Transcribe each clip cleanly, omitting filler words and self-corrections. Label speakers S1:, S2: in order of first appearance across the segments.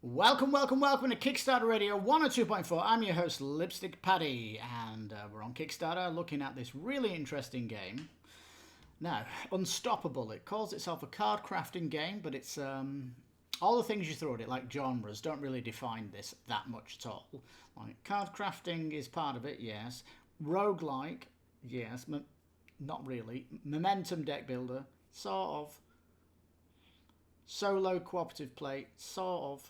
S1: Welcome to Kickstarter Radio 102.4. I'm your host, Lipstickpaddy, and we're on Kickstarter looking at this really interesting game. Now, Unstoppable. It calls itself a card crafting game, but it's all the things you throw at it, like genres, don't really define this that much at all. Like, card crafting is part of it, yes. Roguelike, yes. Not really. Momentum deck builder, sort of. Solo cooperative play, sort of.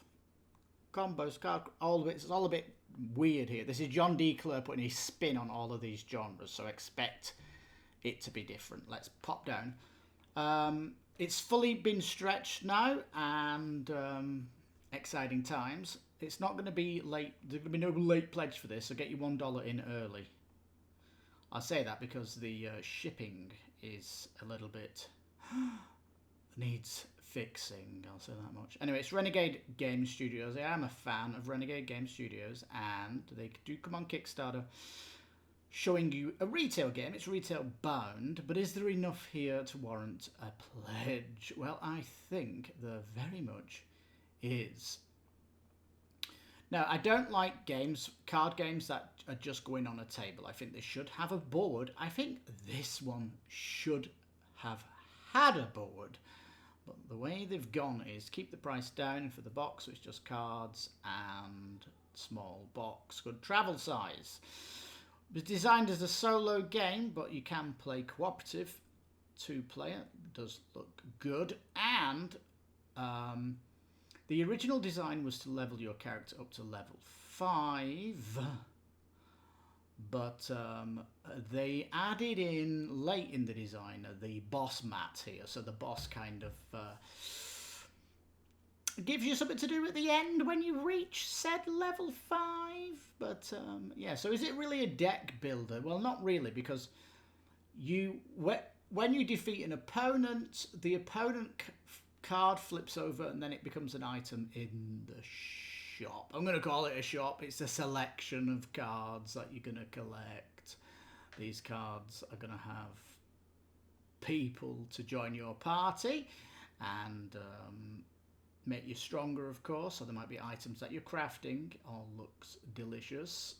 S1: Combos, card, all of it. It's all a bit weird here. This is John D Clair putting his spin on all of these genres, so expect it to be different. Let's pop down. It's fully been stretched now, and exciting times. It's not going to be late. There's going to be no late pledge for this, so get your $1 in early. I say that because the shipping is a little bit needs fixing, I'll say that much. Anyway, it's Renegade Game Studios. I am a fan of Renegade Game Studios, and they do come on Kickstarter showing you a retail game. It's retail bound, but is there enough here to warrant a pledge? Well, I think there very much is. Now, I don't like card games that are just going on a table. I think they should have a board. I think this one should have had a board. But the way they've gone is keep the price down for the box, so it's just cards and small box, good travel size. It was designed as a solo game, but you can play cooperative, 2-player, does look good. And the original design was to level your character up to level 5, but they added in late in the design the boss mat here, so the boss kind of gives you something to do at the end when you reach said level 5. But yeah, so is it really a deck builder? Well, not really, because when you defeat an opponent, the opponent card flips over and then it becomes an item in the shop. I'm going to call it a shop. It's a selection of cards that you're going to collect. These cards are going to have people to join your party and make you stronger, of course. So there might be items that you're crafting. All looks delicious.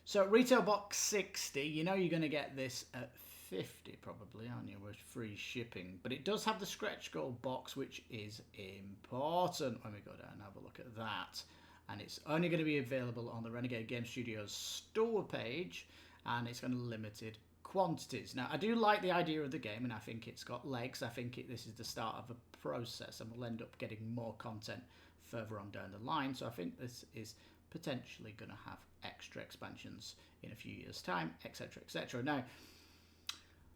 S1: So retail box 60, you know you're going to get this at 50 probably, aren't you, with free shipping. But it does have the stretch goal box, which is important when we go down and have a look at that. And it's only going to be available on the Renegade Game Studios store page, and it's going to limited quantities. Now, I do like the idea of the game, and I think it's got legs. I think this is the start of a process, and we'll end up getting more content further on down the line. So I think this is potentially going to have extra expansions in a few years' time, etc., etc. Now,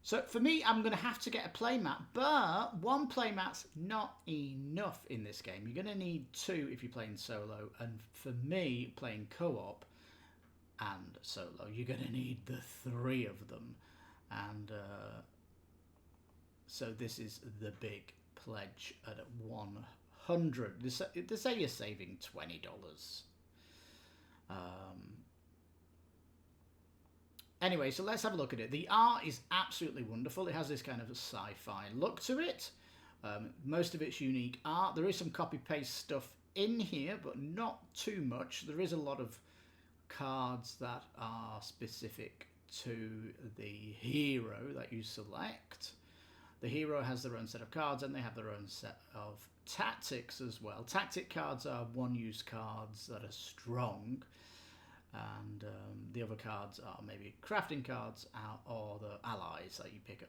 S1: so for me, I'm going to have to get a playmat, but one playmat's not enough in this game. You're going to need 2 if you're playing solo, and for me, playing co-op and solo, you're going to need the 3 of them. And so this is the big pledge at 100. They say you're saving $20. Anyway, so let's have a look at it. The art is absolutely wonderful. It has this kind of a sci-fi look to it. Most of it's unique art. There is some copy-paste stuff in here, but not too much. There is a lot of cards that are specific to the hero that you select. The hero has their own set of cards, and they have their own set of tactics as well. Tactic cards are one-use cards that are strong, and the other cards are maybe crafting cards or the allies that you pick up.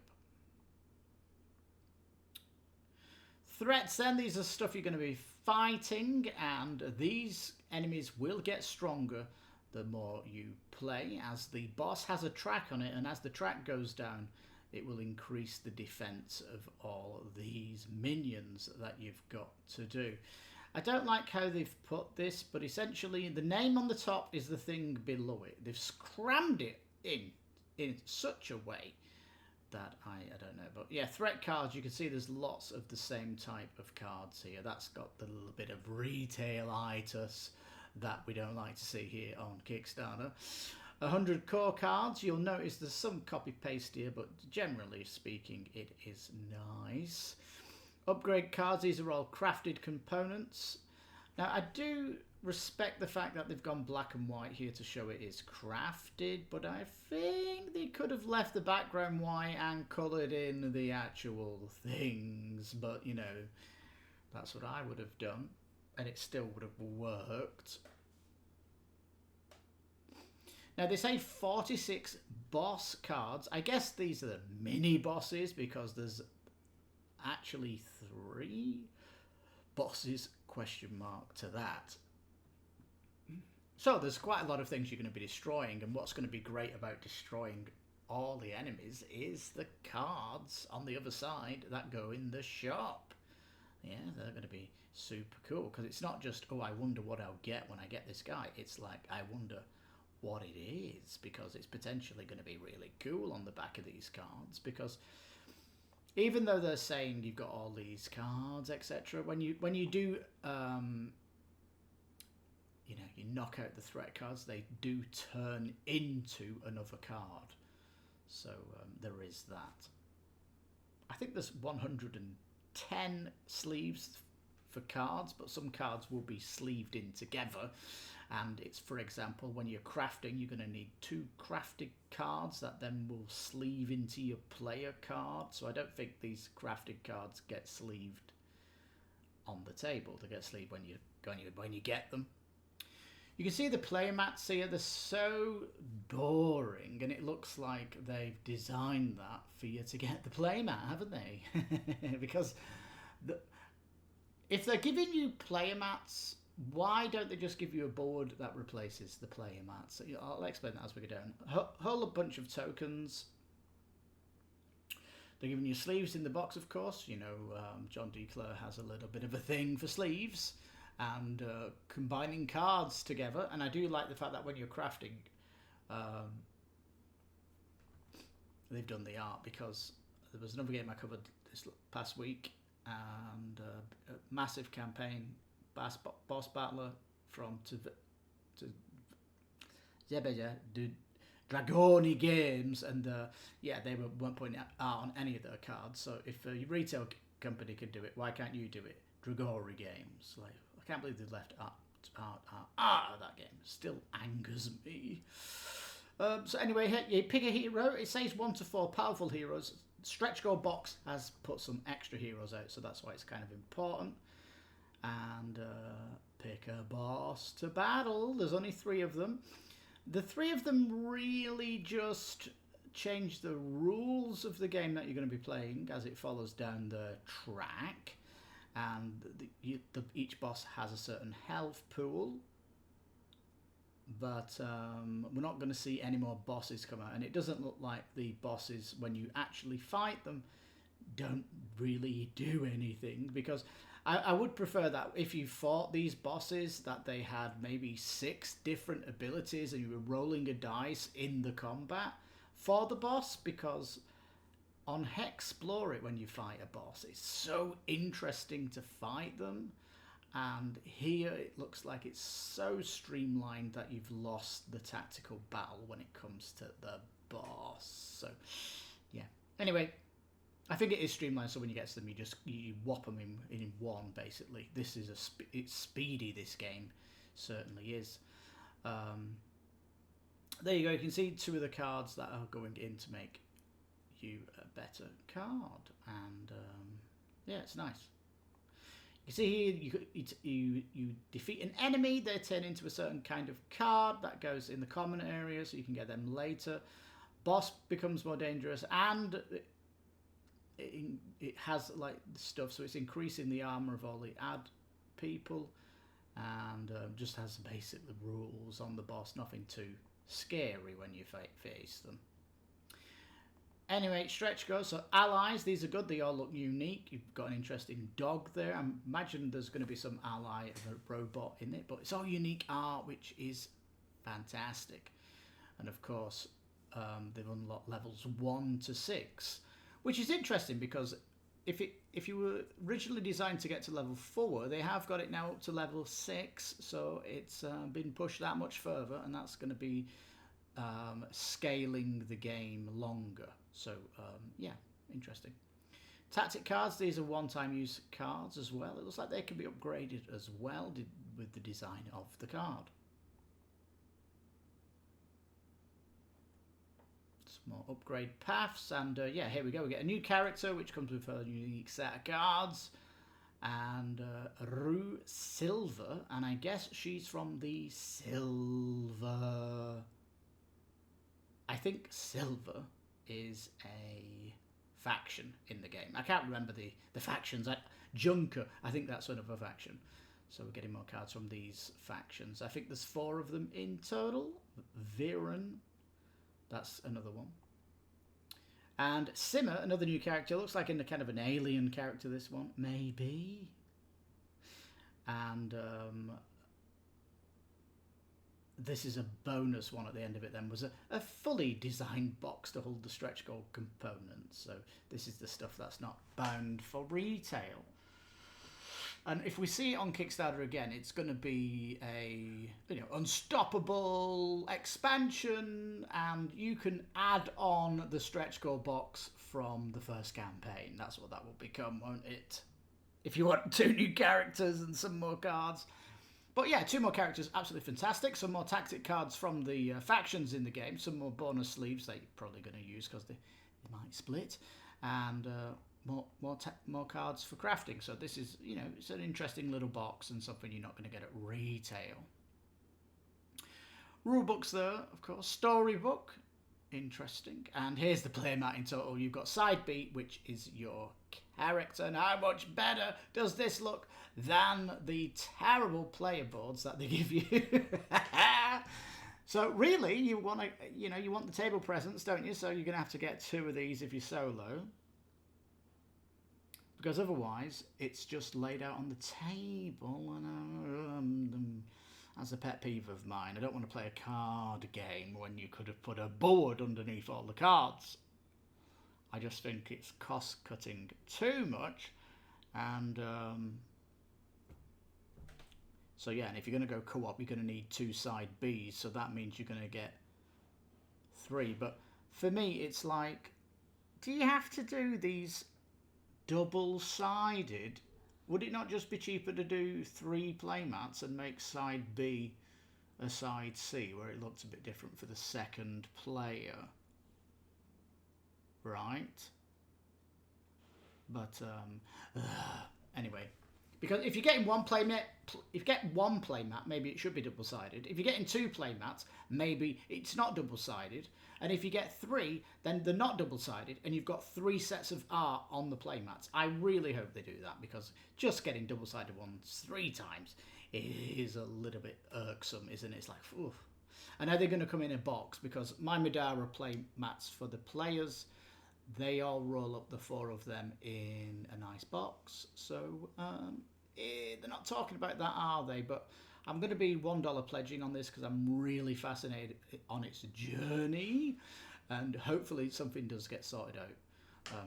S1: Threats then, these are stuff you're going to be fighting, and these enemies will get stronger the more you play, as the boss has a track on it, and as the track goes down, it will increase the defense of all of these minions that you've got to do. I don't like how they've put this, but essentially the name on the top is the thing below it. They've crammed it in such a way that I don't know. But yeah, threat cards, you can see there's lots of the same type of cards here. That's got the little bit of retail-itis that we don't like to see here on Kickstarter. 100 core cards. You'll notice there's some copy-paste here, but generally speaking, it is nice. Upgrade cards, these are all crafted components. Now, I do respect the fact that they've gone black and white here to show it is crafted, but I think they could have left the background white and coloured in the actual things, but you know, that's what I would have done, and it still would have worked. Now, they say 46 boss cards. I guess these are the mini bosses because there's actually 3 bosses, question mark to that. So there's quite a lot of things you're going to be destroying, and what's going to be great about destroying all the enemies is the cards on the other side that go in the shop. Yeah, they're going to be super cool, because it's not just, oh, I wonder what I'll get when I get this guy. It's like, I wonder what it is, because it's potentially going to be really cool on the back of these cards, because even though they're saying you've got all these cards, etc., when you do you know, you knock out the threat cards, they do turn into another card. So there is that. I think there's 110 sleeves for cards, but some cards will be sleeved in together. And it's, for example, when you're crafting, you're going to need 2 crafted cards that then will sleeve into your player card. So I don't think these crafted cards get sleeved on the table. They get sleeved when you get them. You can see the playmats here. They're so boring, and it looks like they've designed that for you to get the playmat, haven't they? Because if they're giving you playmats, why don't they just give you a board that replaces the playmats? I'll explain that as we go down. Whole bunch of tokens. They're giving you sleeves in the box, of course. You know, John D Clair has a little bit of a thing for sleeves. And combining cards together, and I do like the fact that when you're crafting, they've done the art, because there was another game I covered this past week, and a massive campaign, boss battler from Dragoni Games, and yeah, they weren't putting art on any of their cards. So if a retail company could do it, why can't you do it? Dragoni Games, like. I can't believe they left art of that game. Still angers me. So anyway, here you pick a hero. It says 1 to 4 powerful heroes. Stretch goal box has put some extra heroes out, so that's why it's kind of important. And pick a boss to battle. There's only 3 of them. The 3 of them really just change the rules of the game that you're going to be playing as it follows down the track. And each boss has a certain health pool, but we're not going to see any more bosses come out, and it doesn't look like the bosses, when you actually fight them, don't really do anything, because I would prefer that if you fought these bosses that they had maybe 6 different abilities and you were rolling a dice in the combat for the boss, because on Hexplore It, when you fight a boss, it's so interesting to fight them. And here it looks like it's so streamlined that you've lost the tactical battle when it comes to the boss. So, yeah. Anyway, I think it is streamlined, so when you get to them, you whop them in one, basically. This is it's speedy, this game. Certainly is. There you go. You can see 2 of the cards that are going in to make you a better card, and yeah, it's nice. You see here, you defeat an enemy, they turn into a certain kind of card that goes in the common area, so you can get them later. Boss becomes more dangerous, and it has like stuff, so it's increasing the armor of all the ad people, and just has basic rules on the boss, nothing too scary when you face them. Anyway, stretch goes. So allies, these are good. They all look unique. You've got an interesting dog there. I imagine there's going to be some ally of a robot in it, but it's all unique art, which is fantastic. And of course, they've unlocked levels 1 to 6, which is interesting, because if you were originally designed to get to level 4, they have got it now up to level 6. So it's been pushed that much further, and that's going to be scaling the game longer. So yeah, interesting. Tactic cards, these are one-time use cards as well. It looks like they can be upgraded as well with the design of the card. Some more upgrade paths, and yeah, here we go. We get a new character, which comes with a unique set of cards. And Rue Silver, and I guess she's from the Silver... I think Silver is a faction in the game. I can't remember the factions. Junker, I think that's sort of a faction. So we're getting more cards from these factions. I think there's 4 of them in total. Viren, that's another one. And Simmer, another new character. Looks like in the kind of an alien character, this one. Maybe. And this is a bonus one at the end of it then. Was a fully designed box to hold the stretch goal components. So this is the stuff that's not bound for retail. And if we see it on Kickstarter again, it's going to be a unstoppable expansion, and you can add on the stretch goal box from the first campaign. That's what that will become, won't it? If you want 2 new characters and some more cards. But yeah, 2 more characters, absolutely fantastic. Some more tactic cards from the factions in the game. Some more bonus sleeves that you're probably going to use because they might split. And more cards for crafting. So this is, it's an interesting little box and something you're not going to get at retail. Rulebooks there, of course. Storybook, interesting. And here's the playmat in total. You've got side B, which is your character. And how much better does this look than the terrible player boards that they give you? So really, you want the table presence, don't you? So you're going to have to get 2 of these if you're solo. Because otherwise, it's just laid out on the table, and that's a pet peeve of mine. I don't want to play a card game when you could have put a board underneath all the cards. I just think it's cost-cutting too much, and so yeah. And if you're going to go co-op, you're going to need 2 side Bs, so that means you're going to get 3. But for me, it's like, do you have to do these double-sided? Would it not just be cheaper to do 3 playmats and make side B a side C, where it looks a bit different for the second player, right? But anyway, because if you're getting one playmat, maybe it should be double-sided. If you're getting 2 playmats, maybe it's not double-sided. And if you get 3, then they're not double-sided, and you've got 3 sets of art on the playmats. I really hope they do that, because just getting double-sided ones 3 times is a little bit irksome, isn't it? It's like, oof. And are they going to come in a box? Because my Madara playmats for the players, they all roll up, the 4 of them, in a nice box. So they're not talking about that, are they? But I'm going to be $1 pledging on this because I'm really fascinated on its journey, and hopefully something does get sorted out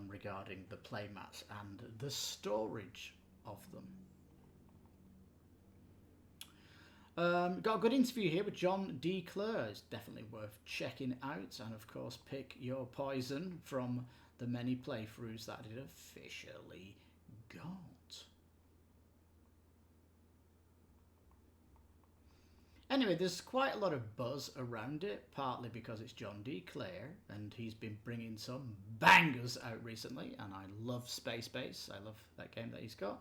S1: regarding the playmats and the storage of them. Got a good interview here with D Clair. It's definitely worth checking out, and of course pick your poison from the many playthroughs that it officially got. Anyway, there's quite a lot of buzz around it, partly because it's D Clair, and he's been bringing some bangers out recently, and I love Space Base. I love that game that he's got.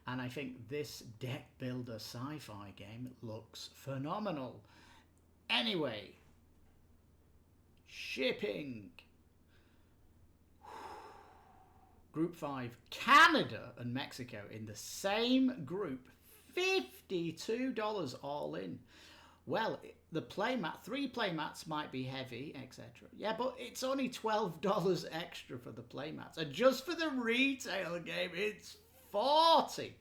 S1: And I think this deck builder sci-fi game looks phenomenal. Anyway, shipping. Group 5, Canada and Mexico in the same group. $52 all in. Well, the playmat, 3 playmats might be heavy, etc. Yeah, but it's only $12 extra for the playmats. And just for the retail game, it's $40.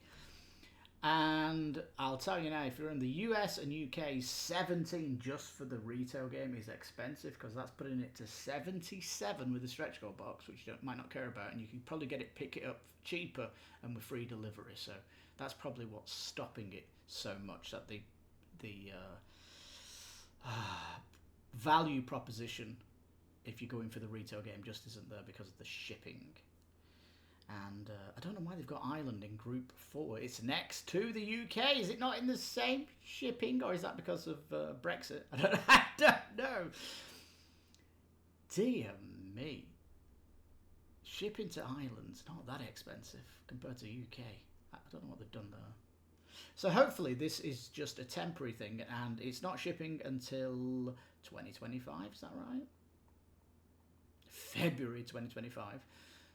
S1: And I'll tell you now, if you're in the US and UK, $17 just for the retail game is expensive, because that's putting it to $77 with the stretch goal box, which you might not care about, and you can probably pick it up cheaper and with free delivery. So that's probably what's stopping it so much, that the value proposition, if you're going for the retail game, just isn't there because of the shipping. And I don't know why they've got Ireland in Group 4. It's next to the UK. Is it not in the same shipping, or is that because of Brexit? I don't know. Dear me. Shipping to Ireland's not that expensive compared to UK. I don't know what they've done there. So hopefully this is just a temporary thing, and it's not shipping until 2025, is that right? February 2025.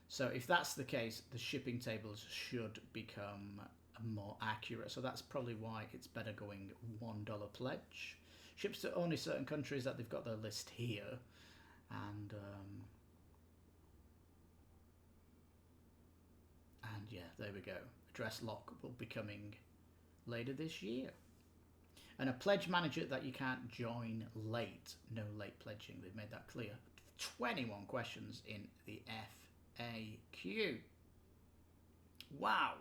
S1: So if that's the case, the shipping tables should become more accurate. So that's probably why it's better going $1 pledge. Ships to only certain countries that they've got their list here. And yeah, there we go. Address lock will be coming later this year. And a pledge manager that you can't join late. No late pledging. They've made that clear. 21 questions in the FAQ. Wow.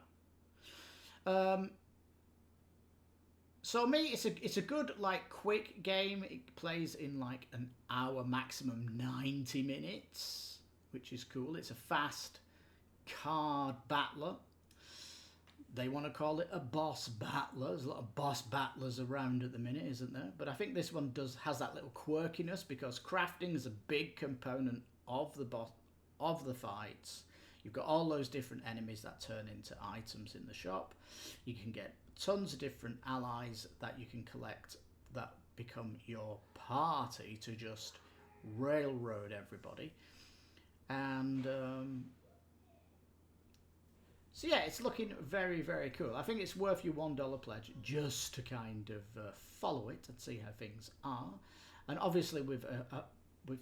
S1: So me, it's a good, like, quick game. It plays in like an hour, maximum 90 minutes, which is cool. It's a fast card battler. They want to call it a boss battler. There's a lot of boss battlers around at the minute, isn't there? But I think this one has that little quirkiness, because crafting is a big component of the fights. You've got all those different enemies that turn into items in the shop. You can get tons of different allies that you can collect that become your party to just railroad everybody. And so yeah, it's looking very, very cool. I think it's worth your $1 pledge just to kind of follow it and see how things are. And obviously with a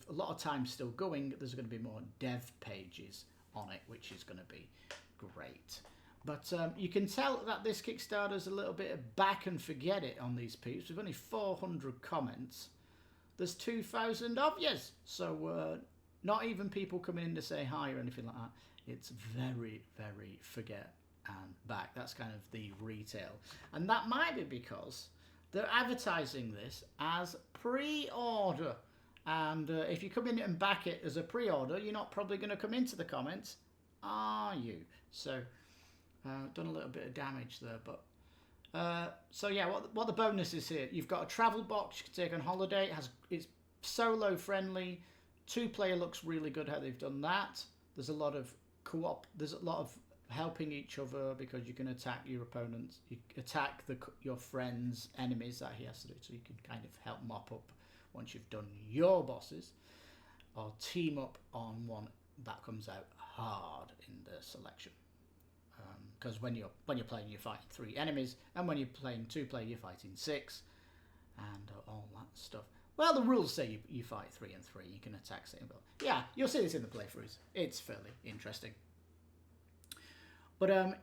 S1: lot of time still going, there's going to be more dev pages on it, which is going to be great. But you can tell that this Kickstarter's a little bit of back and forget it on these peeps. We've only 400 comments. There's 2,000 of yous. So not even people coming in to say hi or anything like that. It's very, very forget and back. That's kind of the retail. And that might be because they're advertising this as pre-order. And if you come in and back it as a pre-order, you're not probably going to come into the comments, are you? So, done a little bit of damage there. But so yeah, what the bonus is here, you've got a travel box you can take on holiday. It's solo friendly. 2-player looks really good how they've done that. There's a lot of co-op. There's a lot of helping each other, because you can attack your opponents. You attack your friends' enemies that he has to do, so you can kind of help mop up once you've done your bosses, or team up on one that comes out hard in the selection. Because when you're playing, you're fighting 3 enemies, and when you're playing 2-player, you're fighting 6, and all that stuff. Well, the rules say you fight 3 and 3. You can attack same. Yeah, you'll see this in the playthroughs. It's fairly interesting. But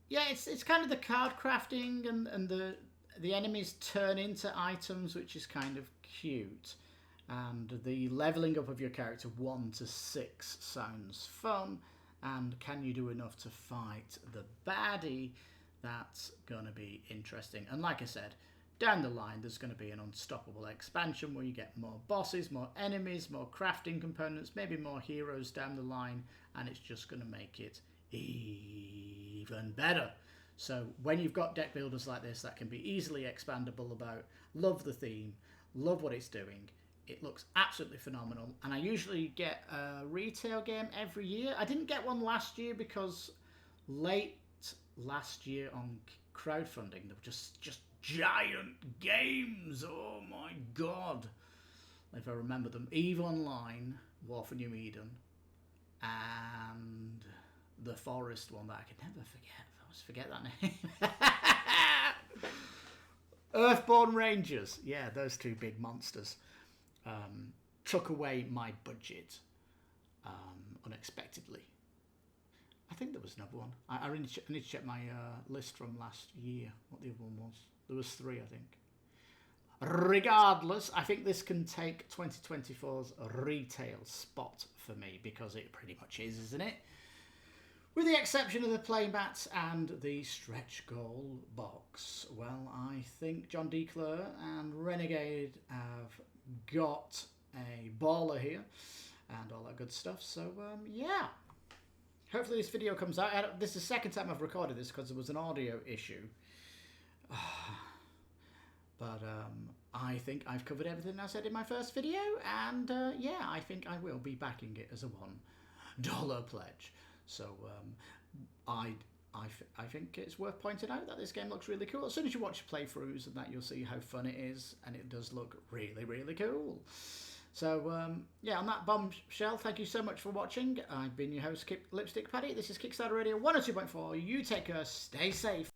S1: yeah, it's kind of the card crafting and the enemies turn into items, which is kind of cute. And the leveling up of your character 1 to 6 sounds fun. And can you do enough to fight the baddie? That's going to be interesting. And like I said, down the line, there's going to be an unstoppable expansion where you get more bosses, more enemies, more crafting components, maybe more heroes down the line. And it's just going to make it even better. So when you've got deck builders like this that can be easily expandable about, love the theme, love what it's doing. It looks absolutely phenomenal. And I usually get a retail game every year. I didn't get one last year because late last year on crowdfunding, there were just giant games. Oh my God. If I remember them. EVE Online, War for New Eden, and the Forest one that I can never forget. I always forget that name. Earthborn Rangers. Yeah, those 2 big monsters. Took away my budget unexpectedly. I think there was another one. I need to check my list from last year, what the other one was. There was 3, I think. Regardless, I think this can take 2024's retail spot for me, because it pretty much is, isn't it? With the exception of the playmats and the stretch goal box. Well, I think John D Clair and Renegade have got a baller here and all that good stuff. So, yeah. Hopefully this video comes out. This is the second time I've recorded this because there was an audio issue. But I think I've covered everything I said in my first video, and yeah, I think I will be backing it as a $1 pledge. So I think it's worth pointing out that this game looks really cool. As soon as you watch playthroughs and that, you'll see how fun it is, and it does look really, really cool. So, yeah, on that bombshell, thank you so much for watching. I've been your host, Lipstickpaddy. This is Kickstarter Radio 102.4. You take care, stay safe.